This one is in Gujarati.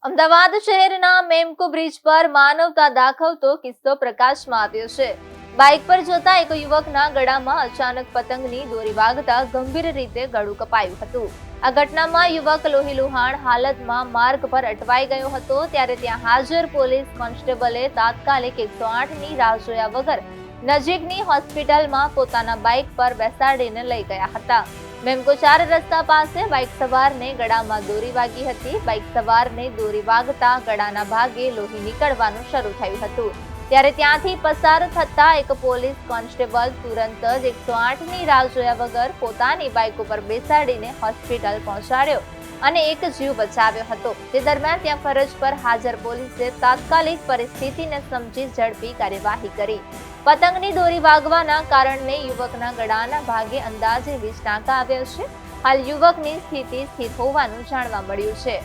અમદાવાદ શહેરના મેમકો બ્રિજ પર માનવતા દાખવતો કિસ્સો પ્રકાશમાં આવ્યો છે। બાઇક પર જતા એક યુવકના ગળામાં અચાનક પતંગની દોરી વાગતા ગંભીર રીતે ગળું કપાયું હતું। આ ઘટનામાં યુવક લોહીલુહાણ હાલતમાં માર્ગ પર અટવાઈ ગયો હતો, ત્યારે ત્યાં હાજર પોલીસ કોન્સ્ટેબલે તાત્કાલિક 108ની રાહ જોયા વગર નજીકની હોસ્પિટલમાં પોતાના બાઇક પર બેસાડીને લઈ ગયા હતા। મેમકો 4 રસ્તા પાસે બાઇક સવારને ગળામાં દોરી વાગી હતી। બાઇક સવારને દોરી વાગતા ગળાના ભાગે લોહી નીકળવાનું શરૂ થયું હતું, ત્યારે ત્યાંથી પસાર થતા એક પોલીસ કોન્સ્ટેબલ તુરંત જ 108ની રાહ જોયા વગર પોતાની બાઇક ઉપર બેસાડીને હોસ્પિટલ પહોંચાડ્યો અને એક જીવ બચાવ્યો હતો। તે દરમિયાન ત્યાં ફરજ પર હાજર પોલીસે તાત્કાલિક પરિસ્થિતિને સમજી ઝડપી કાર્યવાહી કરી। પતંગની દોરી વાગવાના કારણે યુવકના ગળાના ભાગે અંદાજે 20 ટાંકા આવ્યા છે। હાલ યુવકની સ્થિતિ સ્થિર હોવાનું જાણવા મળ્યું છે।